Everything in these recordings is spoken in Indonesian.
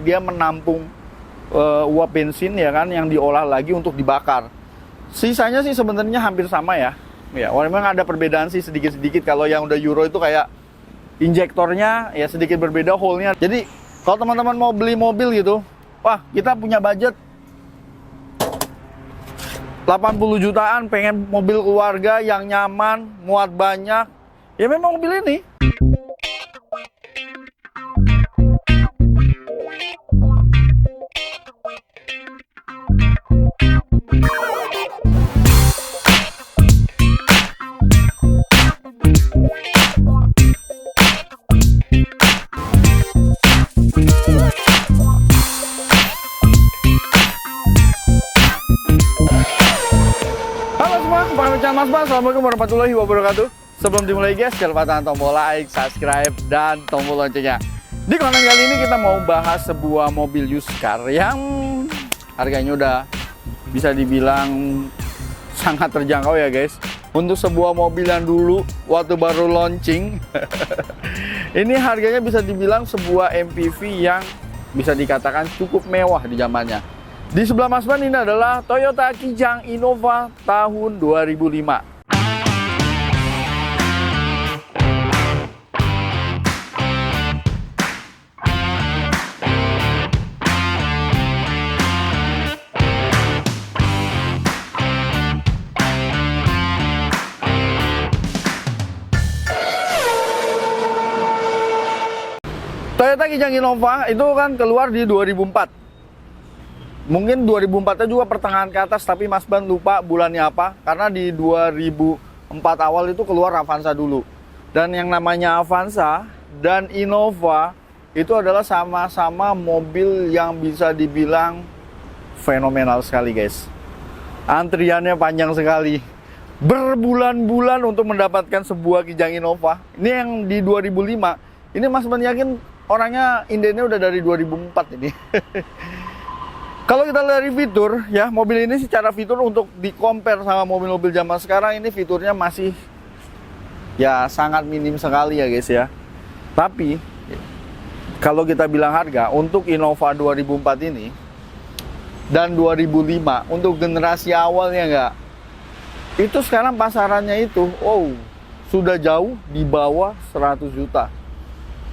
Dia menampung uap bensin ya kan, yang diolah lagi untuk dibakar. Sisanya sih sebenarnya hampir sama ya. Ya, memang ada perbedaan sih sedikit-sedikit. Kalau yang udah Euro itu kayak injektornya ya sedikit berbeda hole-nya. Jadi kalau teman-teman mau beli mobil gitu, wah kita punya budget 80 jutaan, pengen mobil keluarga yang nyaman, muat banyak, ya memang mobil ini. Mas Bang, assalamualaikum warahmatullahi wabarakatuh. Sebelum dimulai guys, jangan lupa tekan tombol like, subscribe, dan tombol loncengnya. Di konten kali ini kita mau bahas sebuah mobil used car yang harganya udah bisa dibilang sangat terjangkau ya guys. Untuk sebuah mobil yang dulu waktu baru launching ini harganya bisa dibilang sebuah MPV yang bisa dikatakan cukup mewah di zamannya. Di sebelah Mas Ban ini adalah Toyota Kijang Innova tahun 2005. Toyota Kijang Innova itu kan keluar di 2004. Mungkin 2004-nya juga pertengahan ke atas, tapi Mas Ban lupa bulannya apa. Karena di 2004 awal itu keluar Avanza dulu. Dan yang namanya Avanza dan Innova itu adalah sama-sama mobil yang bisa dibilang fenomenal sekali guys. Antriannya panjang sekali. Berbulan-bulan untuk mendapatkan sebuah Kijang Innova. Ini yang di 2005. Ini Mas Ban yakin orangnya indennya udah dari 2004 ini. Kalau kita lihat dari fitur, ya mobil ini secara fitur untuk di-compare sama mobil-mobil zaman sekarang ini fiturnya masih ya sangat minim sekali ya guys ya. Tapi kalau kita bilang harga untuk Innova 2004 ini dan 2005 untuk generasi awalnya enggak, itu sekarang pasarannya itu sudah jauh di bawah 100 juta.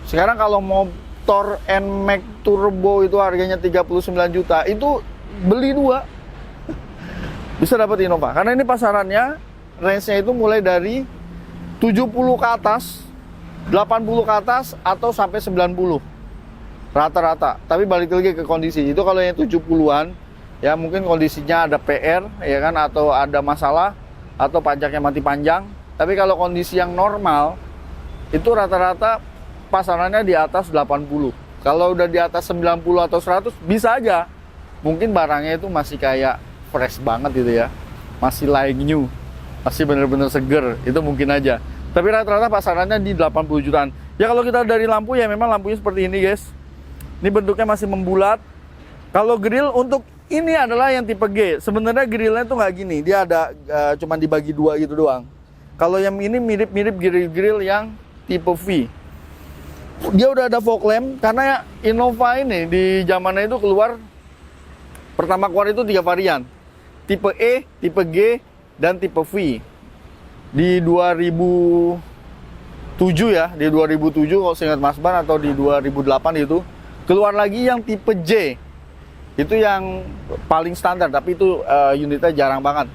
Sekarang kalau motor NMAX Turbo itu harganya 39 juta, itu beli dua bisa dapat Innova. Karena ini pasarannya range-nya itu mulai dari 70 ke atas, 80 ke atas, atau sampai 90 rata-rata. Tapi balik lagi ke kondisi. Itu kalau yang 70-an ya mungkin kondisinya ada PR ya kan, atau ada masalah, atau pajaknya mati panjang. Tapi kalau kondisi yang normal itu rata-rata pasarannya di atas 80. Kalau udah di atas 90 atau 100 bisa aja. Mungkin barangnya itu masih kayak fresh banget gitu ya. Masih like new. Masih bener-bener seger. Itu mungkin aja. Tapi rata-rata pasarannya di 80 jutaan. Ya kalau kita dari lampu ya memang lampunya seperti ini guys. Ini bentuknya masih membulat. Kalau grill untuk ini adalah yang tipe G. Sebenarnya grillnya tuh nggak gini. Dia ada cuman dibagi dua gitu doang. Kalau yang ini mirip-mirip grill-grill yang tipe V. Dia udah ada fog lamp karena Innova ini di zamannya itu pertama keluar itu 3 varian. Tipe E, tipe G, dan tipe V. Di 2007 ya, di 2007 kalau saya ingat Mas Ban, atau di 2008 itu keluar lagi yang tipe J. Itu yang paling standar, tapi itu unitnya jarang banget.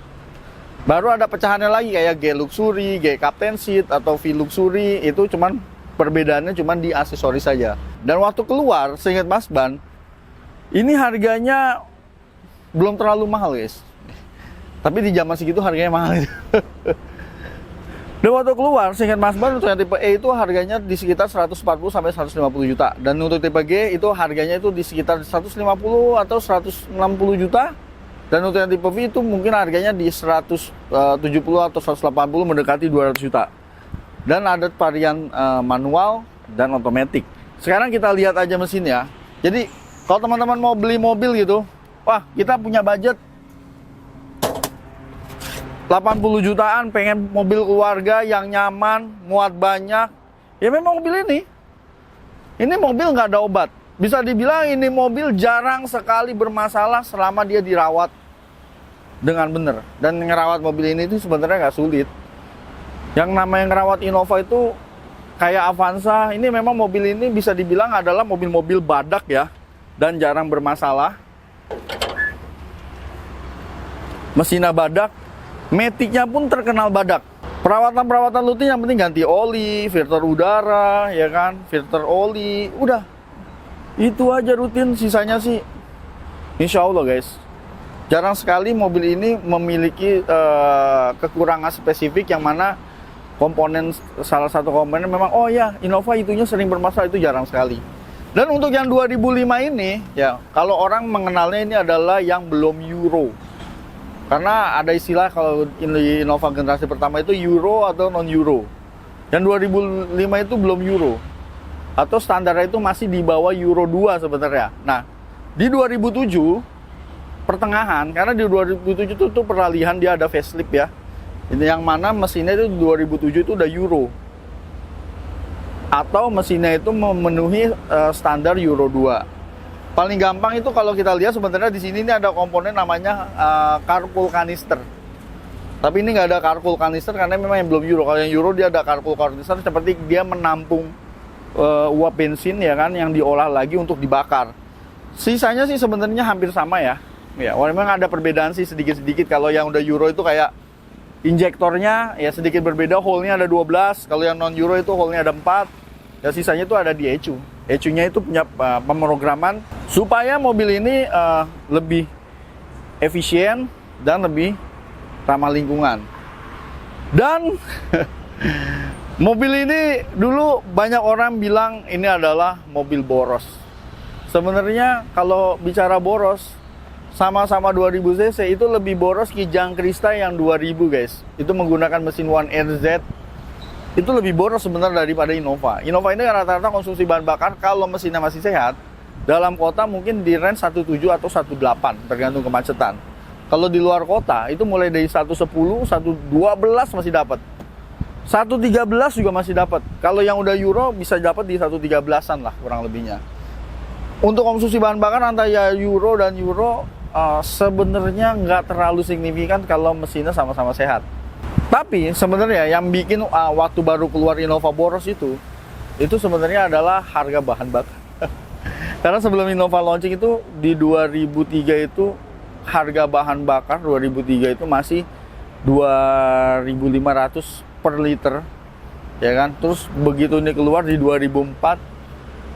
Baru ada pecahannya lagi kayak G Luxury, G Captain Seat, atau V Luxury. Itu cuman perbedaannya cuma di aksesoris saja. Dan waktu keluar, seingat Mas Ban, ini harganya belum terlalu mahal guys. Tapi di zaman segitu harganya mahal. Dan waktu keluar, seingat Mas Ban, untuk yang tipe E itu harganya di sekitar 140 sampai 150 juta. Dan untuk tipe G itu harganya itu di sekitar 150 atau 160 juta. Dan untuk yang tipe V itu mungkin harganya di 170 atau 180 mendekati 200 juta. Dan ada varian manual dan otomatis. Sekarang kita lihat aja mesinnya. Jadi kalau teman-teman mau beli mobil gitu, wah kita punya budget 80 jutaan, pengen mobil keluarga yang nyaman, muat banyak, ya memang mobil ini. Ini mobil nggak ada obat. bisa dibilang ini mobil jarang sekali bermasalah selama dia dirawat dengan benar. Dan ngerawat mobil ini itu sebenarnya nggak sulit. Yang namanya ngerawat Innova itu kayak Avanza, ini memang mobil ini bisa dibilang adalah mobil-mobil badak ya, dan jarang bermasalah. Mesinnya badak, metiknya pun terkenal badak. Perawatan rutin yang penting ganti oli, filter udara, ya kan, filter oli, udah. Itu aja rutin, sisanya sih insya Allah guys. Jarang sekali mobil ini memiliki kekurangan spesifik yang mana komponen, salah satu komponen memang, oh ya Innova itunya sering bermasalah, itu jarang sekali. Dan untuk yang 2005 ini ya, kalau orang mengenalnya ini adalah yang belum Euro. Karena ada istilah kalau ini Innova generasi pertama itu Euro atau non Euro. Yang 2005 itu belum Euro, atau standarnya itu masih di bawah Euro 2 sebenarnya. Nah, di 2007 pertengahan, karena di 2007 itu peralihan dia ada facelift ya. Ini yang mana mesinnya itu 2007 itu udah Euro, atau mesinnya itu memenuhi standar Euro 2. Paling gampang itu kalau kita lihat sebenarnya di sini ini ada komponen namanya carpool canister. Tapi ini nggak ada carpool canister karena memang yang belum Euro. Kalau yang Euro dia ada carpool canister, seperti dia menampung uap bensin ya kan, yang diolah lagi untuk dibakar. Sisanya sih sebenarnya hampir sama ya. Ya, memang ada perbedaan sih sedikit-sedikit. Kalau yang udah Euro itu kayak injektornya ya sedikit berbeda, hole-nya ada 12. Kalau yang non Euro itu hole-nya ada 4. Ya sisanya itu ada di ECU. ECU-nya itu punya pemrograman supaya mobil ini lebih efisien dan lebih ramah lingkungan. Dan mobil ini dulu banyak orang bilang ini adalah mobil boros. Sebenarnya kalau bicara boros, sama-sama 2000 cc itu lebih boros Kijang Krista yang 2000 guys. Itu menggunakan mesin 1RZ. Itu lebih boros sebenarnya daripada Innova. Innova ini rata-rata konsumsi bahan bakar kalau mesinnya masih sehat, dalam kota mungkin di range 17 atau 18 tergantung kemacetan. Kalau di luar kota itu mulai dari 110, 112 masih dapat. 113 juga masih dapat. Kalau yang udah Euro bisa dapat di 113-an lah kurang lebihnya. Untuk konsumsi bahan bakar antara Euro dan Euro sebenarnya nggak terlalu signifikan kalau mesinnya sama-sama sehat. Tapi sebenarnya yang bikin waktu baru keluar Innova boros itu sebenarnya adalah harga bahan bakar. Karena sebelum Innova launching itu di 2003 itu harga bahan bakar 2003 itu masih 2.500 per liter, ya kan? Terus begitu ini keluar di 2004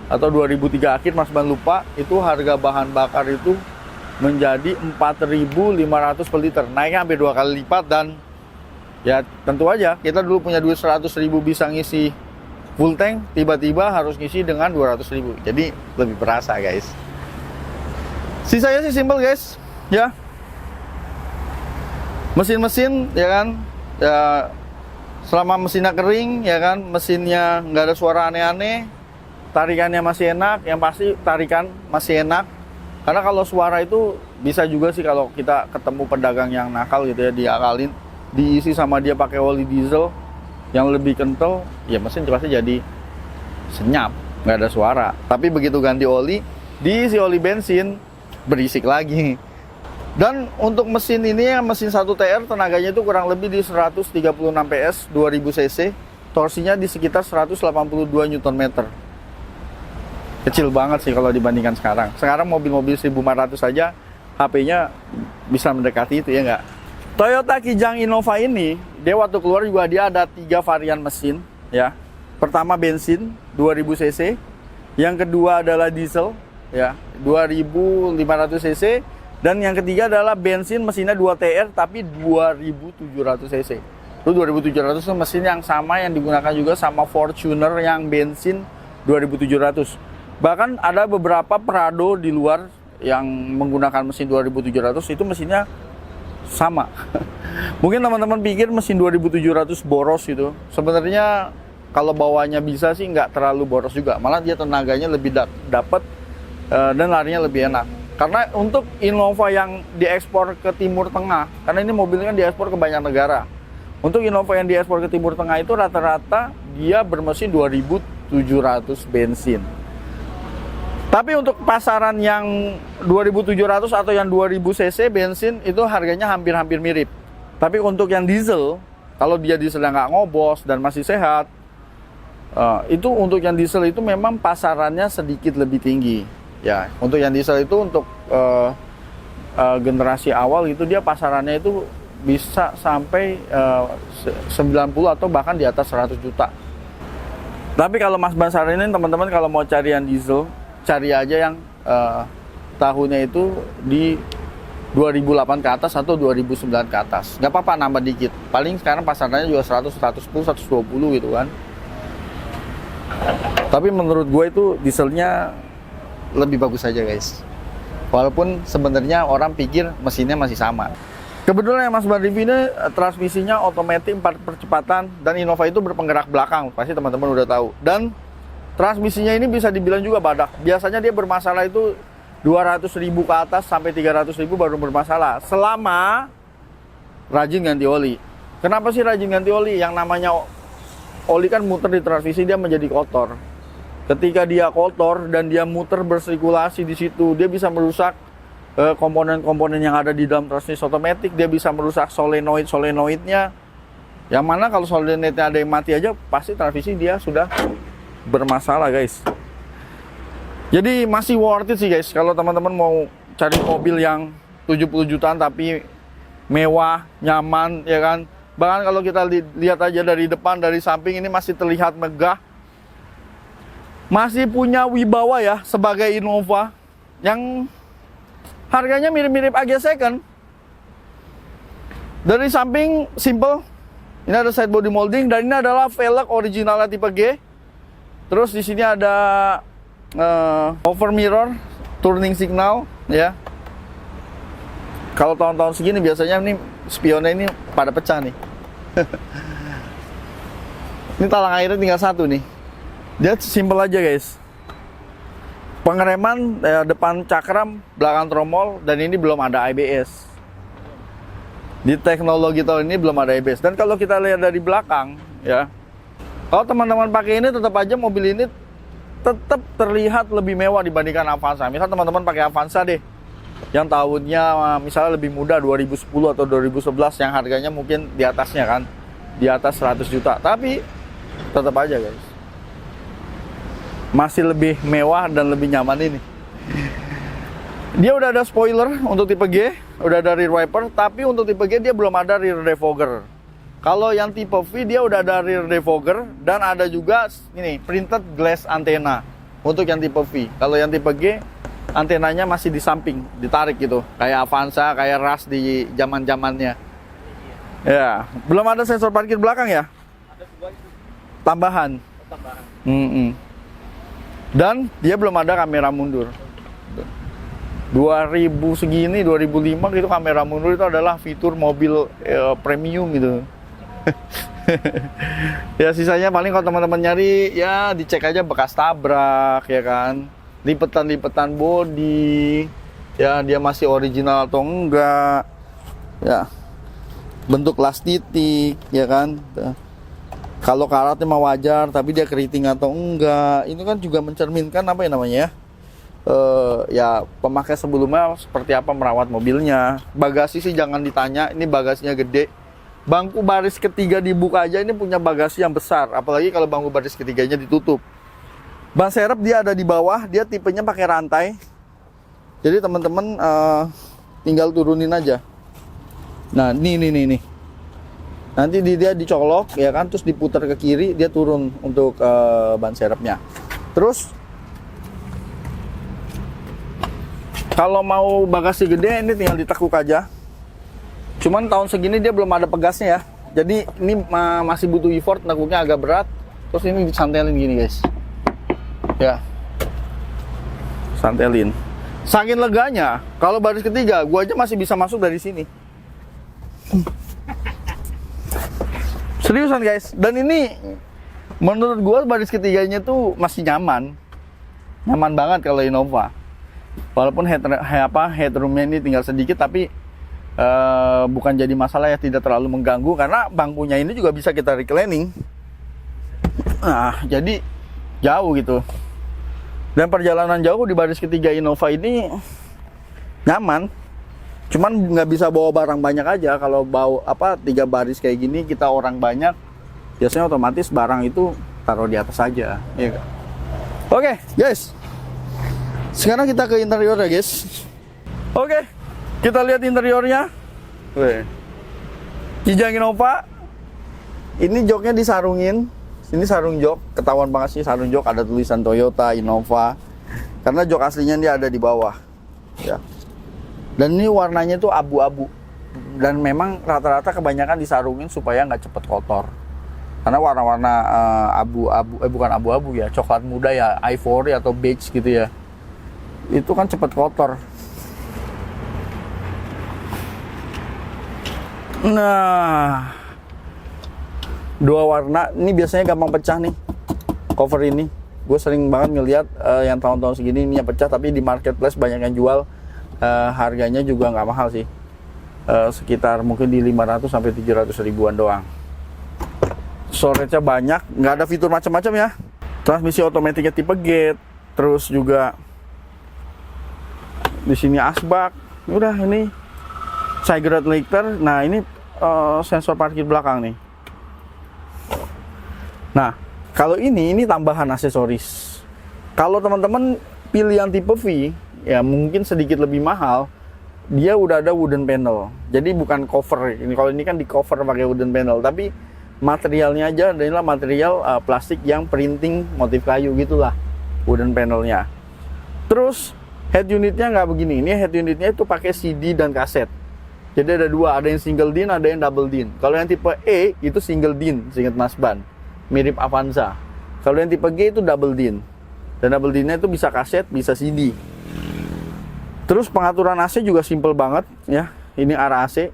atau 2003 akhir, Mas Ban lupa, itu harga bahan bakar itu menjadi 4.500 per liter, naiknya hampir 2 kali lipat. Dan ya tentu aja kita dulu punya duit 100.000 bisa ngisi full tank, tiba-tiba harus ngisi dengan 200.000, jadi lebih berasa guys. Sisanya sih simple guys ya, mesin-mesin ya kan ya, selama mesinnya kering ya kan, mesinnya nggak ada suara aneh-aneh, tarikannya masih enak, yang pasti tarikan masih enak. Karena kalau suara itu bisa juga sih kalau kita ketemu pedagang yang nakal gitu ya, diakalin, diisi sama dia pakai oli diesel yang lebih kental, ya mesin pasti jadi senyap, nggak ada suara. Tapi begitu ganti oli, diisi oli bensin, berisik lagi. Dan untuk mesin ini, mesin 1TR tenaganya itu kurang lebih di 136 PS, 2000 cc, torsinya di sekitar 182 Nm. Kecil banget sih kalau dibandingkan sekarang. Sekarang mobil-mobil 1400 saja HP-nya bisa mendekati itu ya nggak? Toyota Kijang Innova ini, dia waktu keluar juga dia ada 3 varian mesin ya. Pertama bensin 2000 cc, yang kedua adalah diesel ya 2500 cc, dan yang ketiga adalah bensin mesinnya 2TR tapi 2700 cc. Itu 2700 itu mesin yang sama yang digunakan juga sama Fortuner yang bensin 2700. Bahkan ada beberapa Prado di luar yang menggunakan mesin 2700 itu mesinnya sama. Mungkin teman-teman pikir mesin 2700 boros gitu. Sebenarnya kalau bawanya bisa sih nggak terlalu boros juga. Malah dia tenaganya lebih dapat dan larinya lebih enak. Karena untuk Innova yang diekspor ke Timur Tengah, karena ini mobilnya kan diekspor ke banyak negara. Untuk Innova yang diekspor ke Timur Tengah itu rata-rata dia bermesin 2700 bensin. Tapi untuk pasaran yang 2700 atau yang 2000 cc bensin itu harganya hampir-hampir mirip. Tapi untuk yang diesel, kalau dia diesel yang nggak ngobos dan masih sehat, itu untuk yang diesel itu memang pasarannya sedikit lebih tinggi. Ya, untuk yang diesel itu untuk generasi awal itu dia pasarannya itu bisa sampai 90 atau bahkan di atas 100 juta. Tapi kalau Mas Ban saranin teman-teman kalau mau cari yang diesel, cari aja yang tahunnya itu di 2008 ke atas atau 2009 ke atas. Nggak apa-apa nambah dikit. Paling sekarang pasarannya juga 100, 110, 120 gitu kan. Tapi menurut gue itu dieselnya lebih bagus aja guys. Walaupun sebenarnya orang pikir mesinnya masih sama. Kebetulan yang Mas Ban review ini transmisinya otomatis 4 percepatan dan Innova itu berpenggerak belakang. Pasti teman-teman udah tahu. Dan transmisinya ini bisa dibilang juga badak. Biasanya dia bermasalah itu 200.000 ke atas sampai 300.000 baru bermasalah. Selama rajin ganti oli. Kenapa sih rajin ganti oli? Yang namanya oli kan muter di transmisi dia menjadi kotor. Ketika dia kotor dan dia muter bersirkulasi di situ, dia bisa merusak komponen-komponen yang ada di dalam transmisi otomatis. Dia bisa merusak solenoid-solenoidnya. Yang mana kalau solenoidnya ada yang mati aja, pasti transmisi dia sudah bermasalah guys. Jadi masih worth it sih guys kalau teman-teman mau cari mobil yang 70 jutaan tapi mewah, nyaman ya kan. Bahkan kalau kita lihat aja dari depan, dari samping ini masih terlihat megah. Masih punya wibawa ya sebagai Innova yang harganya mirip-mirip AG second. Dari samping simple. Ini ada side body molding dan ini adalah velg originalnya tipe G. Terus di sini ada over mirror, turning signal, ya. Kalau tahun-tahun segini biasanya ini spionnya ini pada pecah nih. Ini talang airnya tinggal satu nih. Dia simple aja guys. Pengereman depan cakram, belakang tromol, dan ini belum ada ABS. Di teknologi tahun ini belum ada ABS. Dan kalau kita lihat dari belakang, ya. Kalau teman-teman pakai ini tetap aja mobil ini tetap terlihat lebih mewah dibandingkan Avanza. Misal teman-teman pakai Avanza deh, yang tahunnya misalnya lebih muda 2010 atau 2011 yang harganya mungkin di atasnya kan, di atas 100 juta. Tapi tetap aja guys, masih lebih mewah dan lebih nyaman ini. Dia udah ada spoiler untuk tipe G, udah ada rear wiper, tapi untuk tipe G dia belum ada rear defogger. Kalau yang tipe V dia udah ada rear defogger dan ada juga ini printed glass antena untuk yang tipe V. Kalau yang tipe G antenanya masih di samping, ditarik gitu, kayak Avanza, kayak Rush di zaman-zamannya. Ya, belum ada sensor parkir belakang ya? Ada dua itu. Tambahan. Dan dia belum ada kamera mundur. 2000 segini, 2005 gitu kamera mundur itu adalah fitur mobil premium gitu. Ya sisanya paling kalau teman-teman nyari ya dicek aja bekas tabrak ya kan, lipetan-lipetan bodi ya, dia masih original atau enggak ya, bentuk las titik ya kan. Kalau karatnya mah wajar tapi dia keriting atau enggak, ini kan juga mencerminkan apa ya namanya ya, ya pemakai sebelumnya seperti apa merawat mobilnya. Bagasi sih jangan ditanya, ini bagasinya gede. Bangku baris ketiga dibuka aja ini punya bagasi yang besar, apalagi kalau bangku baris ketiganya ditutup. Ban serep dia ada di bawah, dia tipenya pakai rantai. Jadi teman-teman tinggal turunin aja. Nah, nih. Nanti dia dicolok ya kan, terus diputar ke kiri, dia turun untuk ban serepnya. Terus kalau mau bagasi gede ini tinggal ditekuk aja. Cuman tahun segini dia belum ada pegasnya ya. Jadi ini masih butuh effort, nekuknya agak berat. Terus ini disantelin gini guys. Ya. Santelin. Saking leganya, kalau baris ketiga gua aja masih bisa masuk dari sini. Seriusan guys. Dan ini menurut gua baris ketiganya tuh masih nyaman. Nyaman banget kalau Innova. Walaupun headroomnya ini tinggal sedikit, tapi bukan jadi masalah ya, tidak terlalu mengganggu karena bangkunya ini juga bisa kita reclining. Nah, jadi jauh gitu. Dan perjalanan jauh di baris ketiga Innova ini nyaman. Cuman nggak bisa bawa barang banyak aja. Kalau bawa 3 baris kayak gini, kita orang banyak, biasanya otomatis barang itu taruh di atas aja. Iya. Oke, guys. Sekarang kita ke interior ya, guys. Oke, kita lihat interiornya. Kijang Innova. Ini joknya disarungin. Ini sarung jok, ketahuan banget sih sarung jok, ada tulisan Toyota, Innova. Karena jok aslinya dia ada di bawah. Ya. Dan ini warnanya tuh abu-abu. Dan memang rata-rata kebanyakan disarungin supaya nggak cepet kotor. Karena warna-warna abu-abu, bukan abu-abu ya, coklat muda ya, ivory atau beige gitu ya. Itu kan cepet kotor. Nah, 2 warna, ini biasanya gampang pecah nih cover ini. Gue sering banget ngeliat yang tahun-tahun segini ini yang pecah, tapi di marketplace banyak yang jual. Harganya juga nggak mahal sih, sekitar mungkin di 500 sampai 700 ribuan doang. Storage-nya banyak, nggak ada fitur macam-macam ya. Transmisi otomatisnya tipe gate, terus juga di sini asbak. Udah, ini side guard lighter. Nah, ini sensor parkir belakang nih. Nah, kalau ini tambahan aksesoris. Kalau teman-teman pilih yang tipe V, ya mungkin sedikit lebih mahal. Dia udah ada wooden panel. Jadi bukan cover. Ini kalau ini kan di cover pakai wooden panel, tapi materialnya aja adalah material plastik yang printing motif kayu gitulah wooden panelnya. Terus head unitnya nggak begini. Ini head unitnya itu pakai CD dan kaset. Jadi ada 2, ada yang single DIN, ada yang double DIN. Kalau yang tipe E itu single DIN, seingat Mas Ban, mirip Avanza. Kalau yang tipe G itu double DIN. Dan double DIN-nya itu bisa kaset, bisa CD. Terus pengaturan AC juga simple banget ya. Ini arah AC.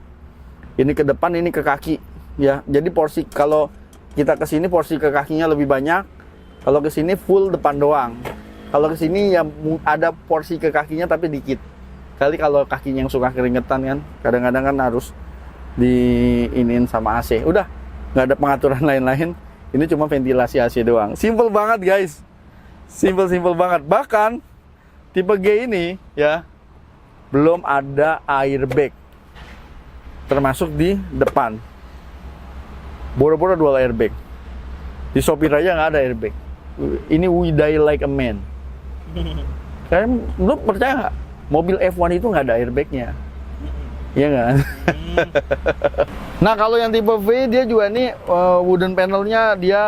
Ini ke depan, ini ke kaki ya. Jadi porsi kalau kita ke sini porsi ke kakinya lebih banyak. Kalau ke sini full depan doang. Kalau ke sini ya ada porsi ke kakinya tapi dikit. Kali kalau kakinya yang suka keringetan kan, kadang-kadang kan harus diinin sama AC. Udah, nggak ada pengaturan lain-lain. Ini cuma ventilasi AC doang. Simple banget guys. Simple banget. Bahkan tipe G ini ya belum ada airbag, termasuk di depan. Boro-boro dual airbag. Di Shopee aja nggak ada airbag. Ini we die like a man. Kalian lu percaya nggak? Mobil F1 itu nggak ada airbagnya. Iya nggak? Nah, kalau yang tipe V dia juga nih wooden panelnya dia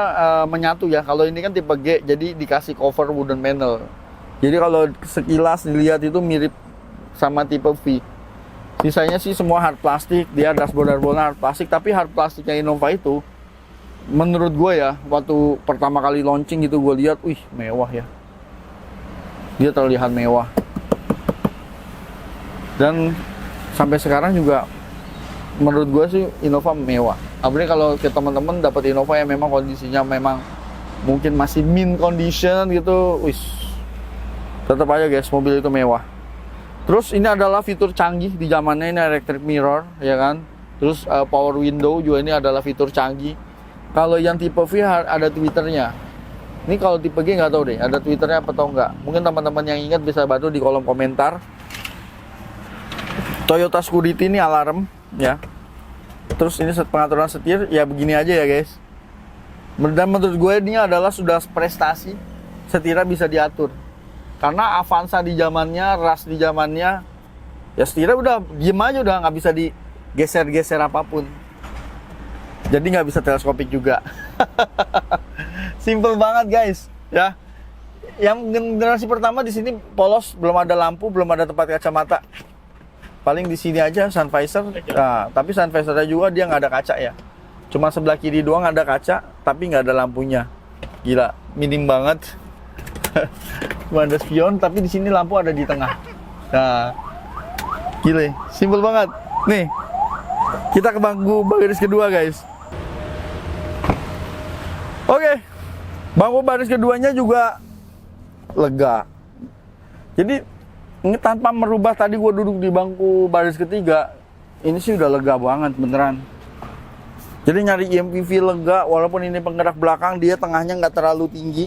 menyatu ya. Kalau ini kan tipe G, jadi dikasih cover wooden panel. Jadi kalau sekilas dilihat itu mirip sama tipe V. Sisanya sih semua hard plastik. Dia dashboard-dashboardnya hard plastik. Tapi hard plastiknya Innova itu, menurut gue ya, waktu pertama kali launching gitu gue lihat, wih mewah ya. Dia terlihat mewah. Dan sampai sekarang juga menurut gue sih Innova mewah. Apalagi kalau ke teman-teman dapat Innova yang memang kondisinya memang mungkin masih mint condition gitu, wis tetap aja guys mobil itu mewah. Terus ini adalah fitur canggih di zamannya, ini electric mirror ya kan. Terus power window juga ini adalah fitur canggih. Kalau yang tipe V ada Twitternya. Ini kalau tipe G nggak tahu deh ada Twitternya apa atau enggak. Mungkin teman-teman yang ingat bisa bantu di kolom komentar. Toyota Security ini alarm ya. Terus ini pengaturan setir ya begini aja ya guys. Dan menurut gue ini adalah sudah prestasi, setirnya bisa diatur. Karena Avanza di zamannya, Rush di zamannya, ya setirnya udah diem aja, udah nggak bisa digeser-geser apapun. Jadi nggak bisa teleskopik juga. Simple banget guys ya. Yang generasi pertama di sini polos, belum ada lampu, belum ada tempat kacamata. Paling di sini aja sun visor. Nah, tapi sun visornya juga dia nggak ada kaca ya. Cuma sebelah kiri doang ada kaca, tapi nggak ada lampunya. Gila, minim banget. Cuma ada spion, tapi di sini lampu ada di tengah. Nah, gila, simple banget. Nih, kita ke bangku baris kedua guys. Oke, bangku baris keduanya juga lega. Jadi ini tanpa merubah tadi gue duduk di bangku baris ketiga, ini sih udah lega banget beneran. Jadi nyari EMPV lega, walaupun ini penggerak belakang, dia tengahnya nggak terlalu tinggi.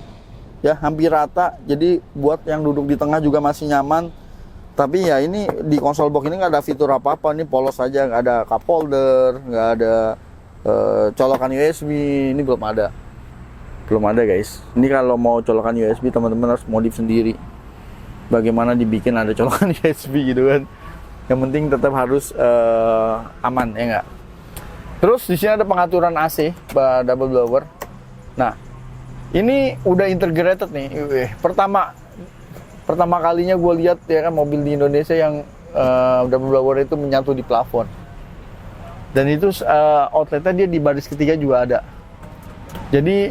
ya, hampir rata. Jadi buat yang duduk di tengah juga masih nyaman. Tapi ya ini di konsol box ini nggak ada fitur apa-apa, nih polos aja, nggak ada cup holder, nggak ada colokan USB, ini belum ada guys. Ini kalau mau colokan USB teman-teman harus modif sendiri. Bagaimana dibikin ada colokan USB gitu kan? Yang penting tetap harus aman ya nggak. Terus di sini ada pengaturan AC double blower. Nah, ini udah integrated nih. Pertama kalinya gue lihat ya kan mobil di Indonesia yang double blower itu menyatu di plafon. Dan itu outletnya dia di baris ketiga juga ada. Jadi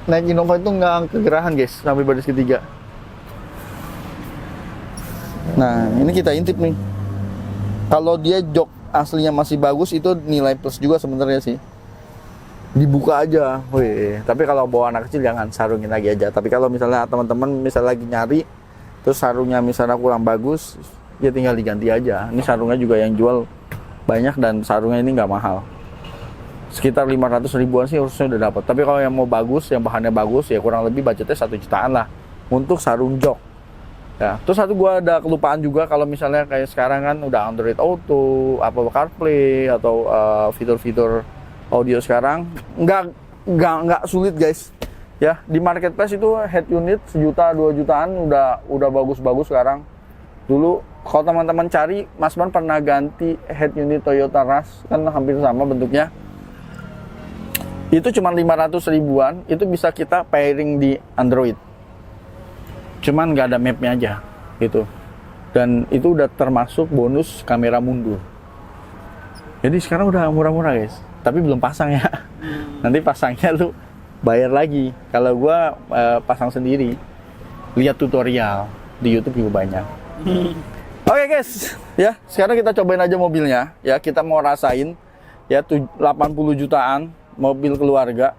naik Innova itu nggak kegerahan guys sampai baris ketiga. Nah ini kita intip nih. Kalau dia jok aslinya masih bagus itu nilai plus juga sebenarnya sih. Dibuka aja, wih. Tapi kalau bawa anak kecil jangan, sarungin lagi aja. Tapi kalau misalnya teman-teman misalnya lagi nyari, terus sarungnya misalnya kurang bagus, ya tinggal diganti aja. Ini sarungnya juga yang jual banyak dan sarungnya ini nggak mahal. Sekitar 500 ribuan sih harusnya udah dapat. Tapi kalau yang mau bagus, yang bahannya bagus, ya kurang lebih budgetnya 1 jutaan lah untuk sarung jok. Ya, terus satu gua ada kelupaan juga kalau misalnya kayak sekarang kan udah Android Auto, Apple CarPlay atau fitur-fitur audio sekarang nggak sulit guys. Ya, di marketplace itu head unit 1 juta 2 jutaan udah bagus-bagus sekarang. Dulu kalau teman-teman cari, Mas Ban pernah ganti head unit Toyota Rush, kan hampir sama bentuknya. Itu cuma 500 ribuan, itu bisa kita pairing di Android. Cuman nggak ada mapnya aja gitu. Dan itu udah termasuk bonus kamera mundur. Jadi sekarang udah murah-murah guys. Tapi belum pasang ya. Nanti pasangnya lu bayar lagi. Kalau gua pasang sendiri, lihat tutorial di YouTube juga banyak. Oke guys, ya sekarang kita cobain aja mobilnya. Ya kita mau rasain ya 80 jutaan mobil keluarga.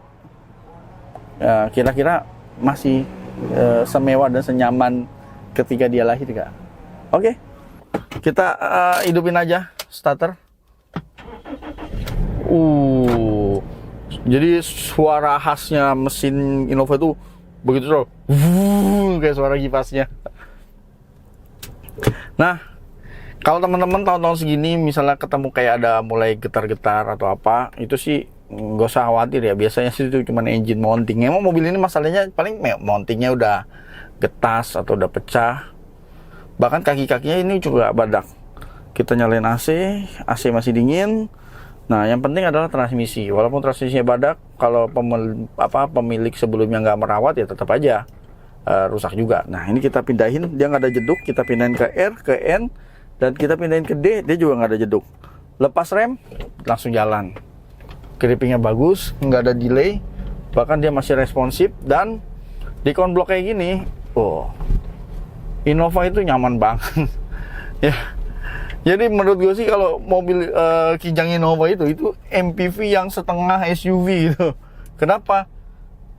Ya, kira-kira masih semewah dan senyaman ketika dia lahir gak? Oke, kita hidupin aja starter. Jadi suara khasnya mesin Innova itu begitu loh, kayak suara kipasnya. Nah, kalau teman-teman tahun-tahun segini misalnya ketemu kayak ada mulai getar-getar atau apa, itu sih nggak usah khawatir ya. Biasanya sih itu cuma engine mounting. Emang mobil ini masalahnya paling mountingnya udah getas atau udah pecah. Bahkan kaki-kakinya ini juga badak. Kita nyalain AC masih dingin. Nah, yang penting adalah transmisi. Walaupun transmisinya badak, kalau pemilik sebelumnya nggak merawat ya tetap aja rusak juga. Nah, ini kita pindahin, dia nggak ada jeduk, kita pindahin ke R, ke N, dan kita pindahin ke D, dia juga nggak ada jeduk. Lepas rem, langsung jalan. Gripingnya bagus, nggak ada delay, bahkan dia masih responsif, dan di konblok kayak gini, Innova itu nyaman banget. Ya. Jadi menurut gue sih kalau mobil Kijang Innova itu MPV yang setengah SUV gitu. Kenapa?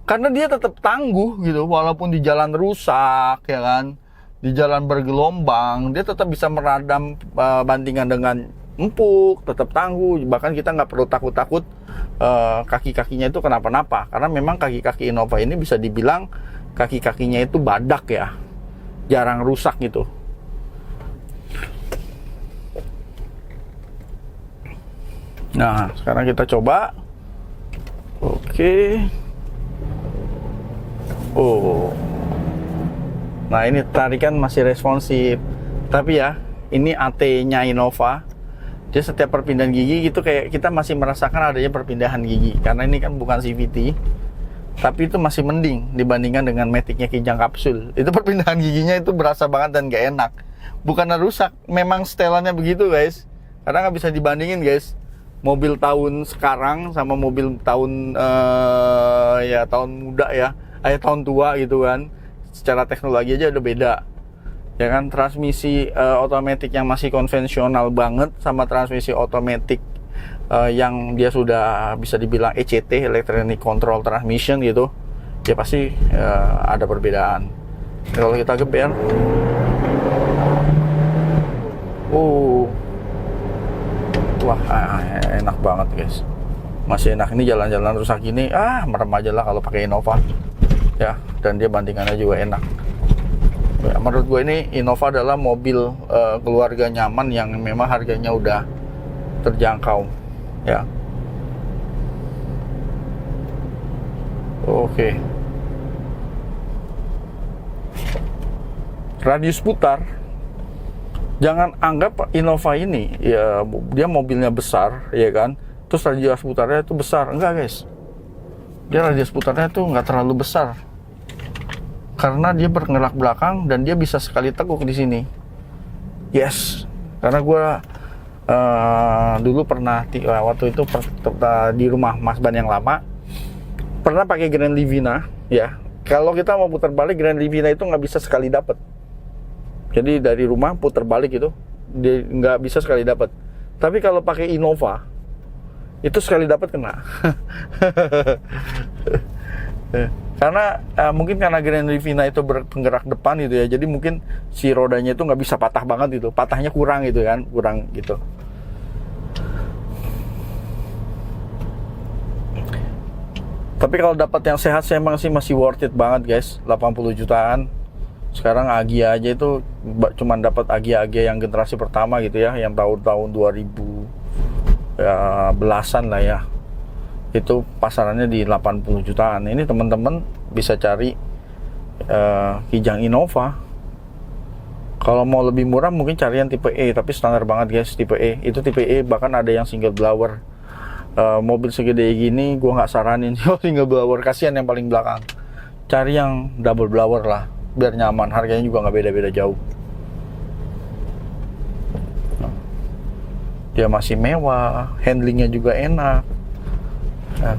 Karena dia tetap tangguh gitu, walaupun di jalan rusak ya kan, di jalan bergelombang, dia tetap bisa meredam bantingan dengan empuk, tetap tangguh. Bahkan kita nggak perlu takut-takut kaki-kakinya itu kenapa-napa, karena memang kaki-kaki Innova ini bisa dibilang kaki-kakinya itu badak ya, jarang rusak gitu. Nah, sekarang kita coba. Oke. Nah, ini tarikan masih responsif. Tapi ya, ini AT-nya Innova. Dia setiap perpindahan gigi gitu kayak kita masih merasakan adanya perpindahan gigi. Karena ini kan bukan CVT. Tapi itu masih mending dibandingkan dengan Matic-nya Kijang Kapsul. Itu perpindahan giginya itu berasa banget dan gak enak. Bukan rusak, memang setelannya begitu guys. Karena nggak bisa dibandingin guys. Mobil tahun sekarang sama mobil tahun ya tahun muda ya, tahun tua gitu kan. Secara teknologi aja udah beda. Ya kan, transmisi otomatis yang masih konvensional banget sama transmisi otomatis yang dia sudah bisa dibilang ECT, Electronic Control Transmission gitu. Ya pasti ada perbedaan. Kalau kita geber, wah enak banget guys, masih enak. Ini jalan-jalan rusak gini merem aja lah kalau pakai Innova ya. dan dia bantingannya juga enak. Ya, menurut gue ini Innova adalah mobil keluarga nyaman yang memang harganya udah terjangkau ya. Oke. Radius putar, jangan anggap Innova ini ya dia mobilnya besar ya kan, terus radius putarnya itu besar. Enggak guys, dia radius putarnya itu nggak terlalu besar karena dia bergerak belakang dan dia bisa sekali teguk di sini. Yes, karena gue dulu pernah waktu itu di rumah Mas Ban yang lama pernah pakai Grand Livina ya. Kalau kita mau putar balik Grand Livina itu nggak bisa sekali dapat. Jadi dari rumah putar balik itu dia nggak bisa sekali dapat. Tapi kalau pakai Innova itu sekali dapat kena. Karena mungkin karena Grand Livina itu berpenggerak depan gitu ya, jadi mungkin si rodanya itu nggak bisa patah banget gitu, patahnya kurang gitu kan, kurang gitu. Tapi kalau dapat yang sehat saya emang sih masih worth it banget guys, 80 jutaan. Sekarang Agya aja itu cuman dapat Agya yang generasi pertama gitu ya, yang tahun-tahun 2000 ya, belasan lah ya. Itu pasarannya di 80 jutaan. Ini teman-teman bisa cari Kijang Innova. Kalau mau lebih murah mungkin cari yang tipe E, tapi standar banget guys tipe E. Itu tipe E bahkan ada yang single blower. Mobil segede gini gua nggak saranin single blower, kasihan yang paling belakang. Cari yang double blower lah, biar nyaman. Harganya juga nggak beda-beda jauh. Dia masih mewah, handlingnya juga enak. Nah,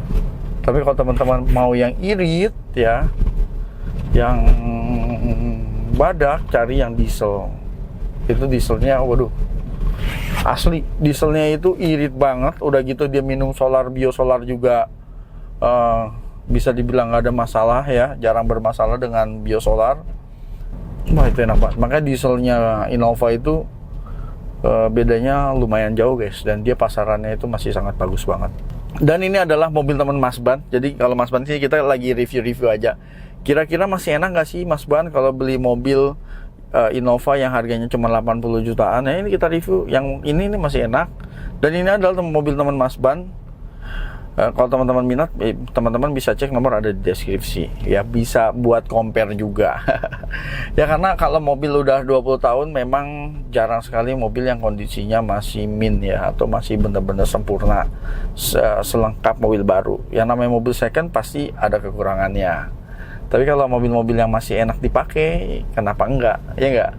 tapi kalau teman-teman mau yang irit ya, yang badak, cari yang diesel. Itu dieselnya, waduh, asli dieselnya itu irit banget. Udah gitu dia minum solar, biosolar juga bisa dibilang nggak ada masalah ya, jarang bermasalah dengan biosolar. Wah itu enak banget. Makanya dieselnya Innova itu bedanya lumayan jauh guys, dan dia pasarannya itu masih sangat bagus banget. Dan ini adalah mobil teman Mas Ban. Jadi kalau Mas Ban sih kita lagi review-review aja. Kira-kira masih enak nggak sih Mas Ban kalau beli mobil Innova yang harganya cuma 80 jutaan? Nah ini kita review. Yang ini masih enak. Dan ini adalah mobil teman Mas Ban. Kalau teman-teman minat, teman-teman bisa cek, nomor ada di deskripsi. Ya bisa buat compare juga. Ya karena kalau mobil udah 20 tahun memang jarang sekali mobil yang kondisinya masih min ya, atau masih benar-benar sempurna selengkap mobil baru. Yang namanya mobil second pasti ada kekurangannya. Tapi kalau mobil-mobil yang masih enak dipakai, kenapa enggak? Ya enggak?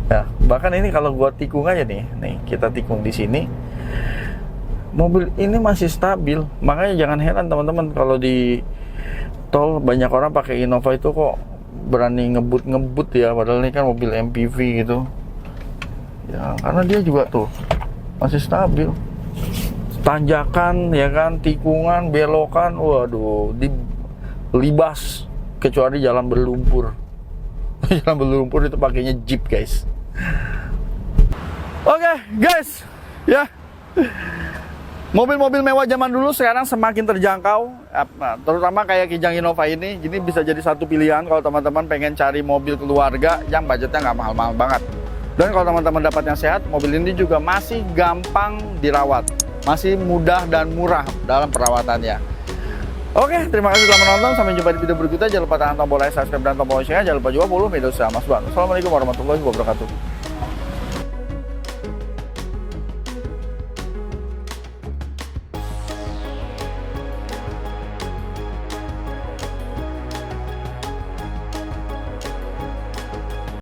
Ya, bahkan ini kalau gua tikung aja nih kita tikung di sini. Mobil ini masih stabil, makanya jangan heran teman-teman kalau di tol banyak orang pakai Innova itu kok berani ngebut ya, padahal ini kan mobil MPV gitu. Ya, karena dia juga tuh masih stabil. Tanjakan ya kan, tikungan, belokan, waduh, dilibas kecuali jalan berlumpur. Jalan berlumpur itu pakainya Jeep, guys. Oke, guys. Ya. Mobil-mobil mewah zaman dulu sekarang semakin terjangkau, terutama kayak Kijang Innova ini. Jadi bisa jadi satu pilihan kalau teman-teman pengen cari mobil keluarga yang budgetnya nggak mahal-mahal banget. Dan kalau teman-teman dapat yang sehat, mobil ini juga masih gampang dirawat, masih mudah dan murah dalam perawatannya. Oke, terima kasih telah menonton. Sampai jumpa di video berikutnya. Jangan lupa tekan tombol like, subscribe, dan tombol share. Jangan lupa juga follow media sosial Mas Ban. Assalamualaikum warahmatullahi wabarakatuh.